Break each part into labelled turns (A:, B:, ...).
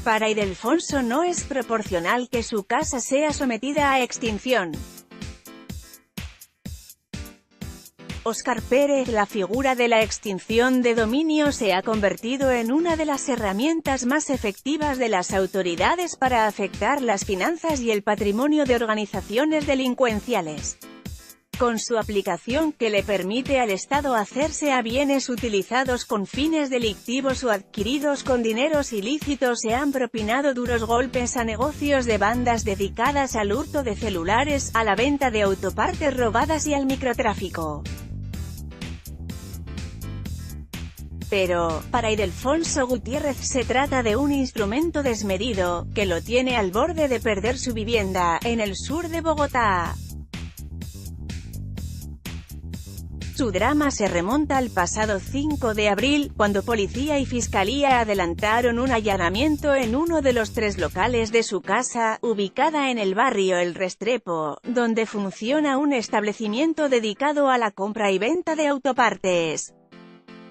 A: Para Ildefonso no es proporcional que su casa sea sometida a extinción. Óscar Pérez, la figura de la extinción de dominio se ha convertido en una de las herramientas más efectivas de las autoridades para afectar las finanzas y el patrimonio de organizaciones delincuenciales. Con su aplicación que le permite al Estado hacerse a bienes utilizados con fines delictivos o adquiridos con dineros ilícitos, se han propinado duros golpes a negocios de bandas dedicadas al hurto de celulares, a la venta de autopartes robadas y al microtráfico. Pero, para Ildefonso Gutiérrez se trata de un instrumento desmedido, que lo tiene al borde de perder su vivienda, en el sur de Bogotá. Su drama se remonta al pasado 5 de abril, cuando policía y fiscalía adelantaron un allanamiento en uno de los 3 locales de su casa, ubicada en el barrio El Restrepo, donde funciona un establecimiento dedicado a la compra y venta de autopartes.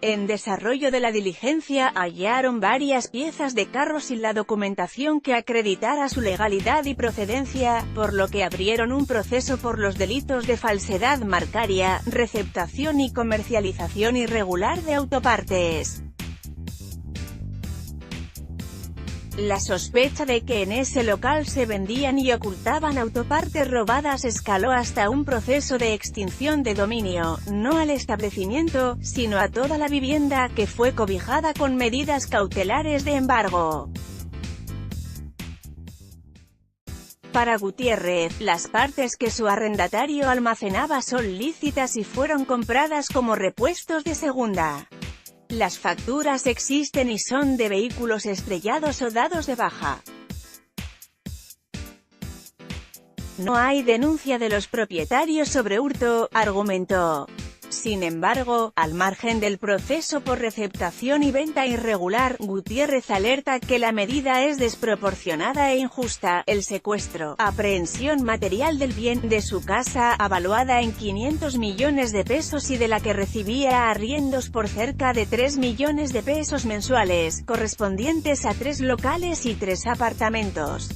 A: En desarrollo de la diligencia, hallaron varias piezas de carros sin la documentación que acreditara su legalidad y procedencia, por lo que abrieron un proceso por los delitos de falsedad marcaria, receptación y comercialización irregular de autopartes. La sospecha de que en ese local se vendían y ocultaban autopartes robadas escaló hasta un proceso de extinción de dominio, no al establecimiento, sino a toda la vivienda, que fue cobijada con medidas cautelares de embargo. Para Gutiérrez, las partes que su arrendatario almacenaba son lícitas y fueron compradas como repuestos de segunda. Las facturas existen y son de vehículos estrellados o dados de baja. No hay denuncia de los propietarios sobre hurto, argumentó. Sin embargo, al margen del proceso por receptación y venta irregular, Gutiérrez alerta que la medida es desproporcionada e injusta. El secuestro, aprehensión material del bien, de su casa, avaluada en 500 millones de pesos y de la que recibía arriendos por cerca de 3 millones de pesos mensuales, correspondientes a 3 locales y 3 apartamentos.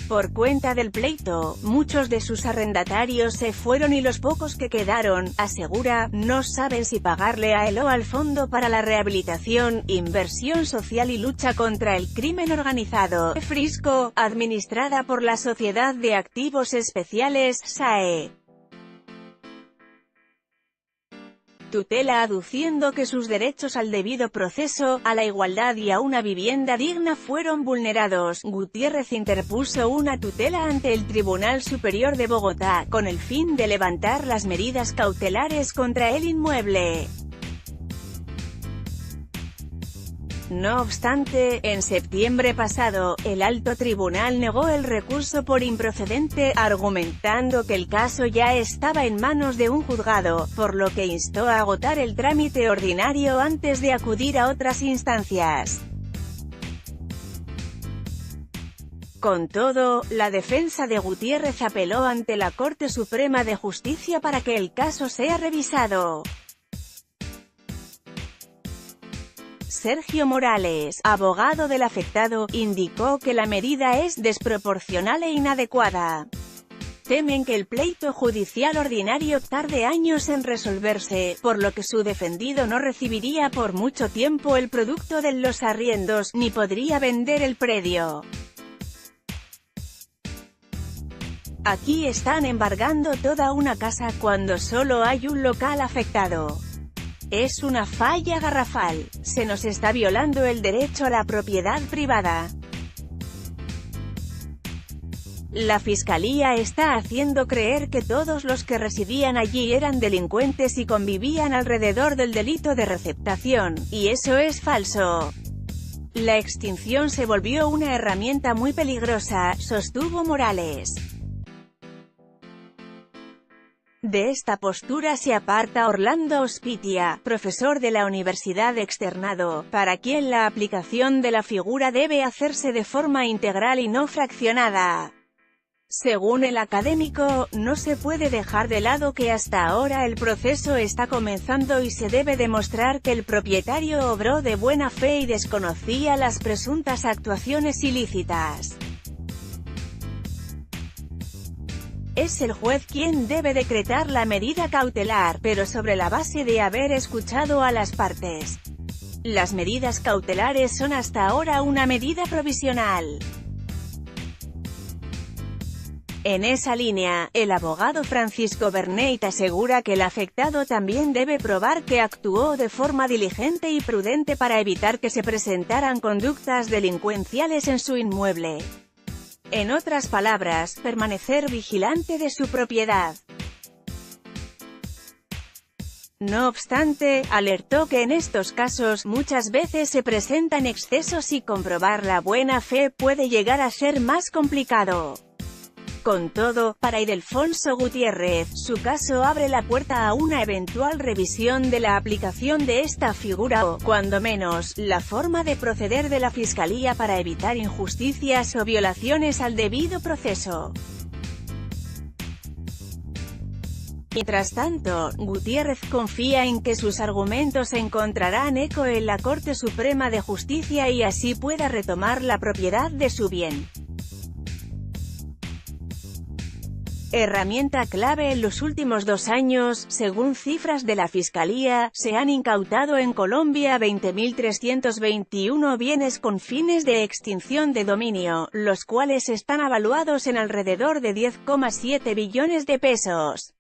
A: Por cuenta del pleito, muchos de sus arrendatarios se fueron y los pocos que quedaron, asegura, no saben si pagarle a él o al Fondo para la Rehabilitación, Inversión Social y Lucha contra el Crimen Organizado, Frisco, administrada por la Sociedad de Activos Especiales, SAE. Tutela, aduciendo que sus derechos al debido proceso, a la igualdad y a una vivienda digna fueron vulnerados. Gutiérrez interpuso una tutela ante el Tribunal Superior de Bogotá, con el fin de levantar las medidas cautelares contra el inmueble. No obstante, en septiembre pasado, el alto tribunal negó el recurso por improcedente, argumentando que el caso ya estaba en manos de un juzgado, por lo que instó a agotar el trámite ordinario antes de acudir a otras instancias. Con todo, la defensa de Gutiérrez apeló ante la Corte Suprema de Justicia para que el caso sea revisado. Sergio Morales, abogado del afectado, indicó que la medida es desproporcional e inadecuada. Temen que el pleito judicial ordinario tarde años en resolverse, por lo que su defendido no recibiría por mucho tiempo el producto de los arriendos, ni podría vender el predio. Aquí están embargando toda una casa cuando solo hay un local afectado. Es una falla garrafal. Se nos está violando el derecho a la propiedad privada. La Fiscalía está haciendo creer que todos los que residían allí eran delincuentes y convivían alrededor del delito de receptación, y eso es falso. La extinción se volvió una herramienta muy peligrosa, sostuvo Morales. De esta postura se aparta Orlando Ospitia, profesor de la Universidad Externado, para quien la aplicación de la figura debe hacerse de forma integral y no fraccionada. Según el académico, no se puede dejar de lado que hasta ahora el proceso está comenzando y se debe demostrar que el propietario obró de buena fe y desconocía las presuntas actuaciones ilícitas. Es el juez quien debe decretar la medida cautelar, pero sobre la base de haber escuchado a las partes. Las medidas cautelares son hasta ahora una medida provisional. En esa línea, el abogado Francisco Berneit asegura que el afectado también debe probar que actuó de forma diligente y prudente para evitar que se presentaran conductas delincuenciales en su inmueble. En otras palabras, permanecer vigilante de su propiedad. No obstante, alertó que en estos casos, muchas veces se presentan excesos y comprobar la buena fe puede llegar a ser más complicado. Con todo, para Ildefonso Gutiérrez, su caso abre la puerta a una eventual revisión de la aplicación de esta figura o, cuando menos, la forma de proceder de la Fiscalía para evitar injusticias o violaciones al debido proceso. Mientras tanto, Gutiérrez confía en que sus argumentos encontrarán eco en la Corte Suprema de Justicia y así pueda retomar la propiedad de su bien. Herramienta clave en los últimos 2 años, según cifras de la Fiscalía, se han incautado en Colombia 20.321 bienes con fines de extinción de dominio, los cuales están avaluados en alrededor de 10,7 billones de pesos.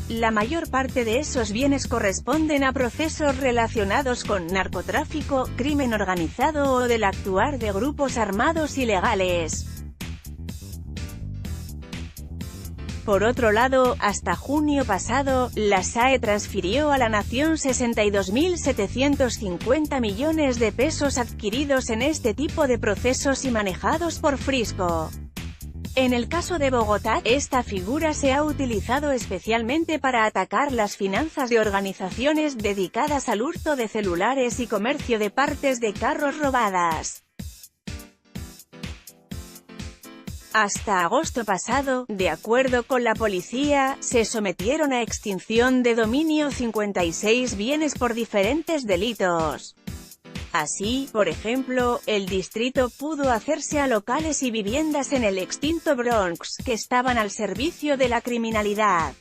A: La mayor parte de esos bienes corresponden a procesos relacionados con narcotráfico, crimen organizado o del actuar de grupos armados ilegales. Por otro lado, hasta junio pasado, la SAE transfirió a la Nación 62.750 millones de pesos adquiridos en este tipo de procesos y manejados por Frisco. En el caso de Bogotá, esta figura se ha utilizado especialmente para atacar las finanzas de organizaciones dedicadas al hurto de celulares y comercio de partes de carros robadas. Hasta agosto pasado, de acuerdo con la policía, se sometieron a extinción de dominio 56 bienes por diferentes delitos. Así, por ejemplo, el distrito pudo hacerse a locales y viviendas en el extinto Bronx, que estaban al servicio de la criminalidad.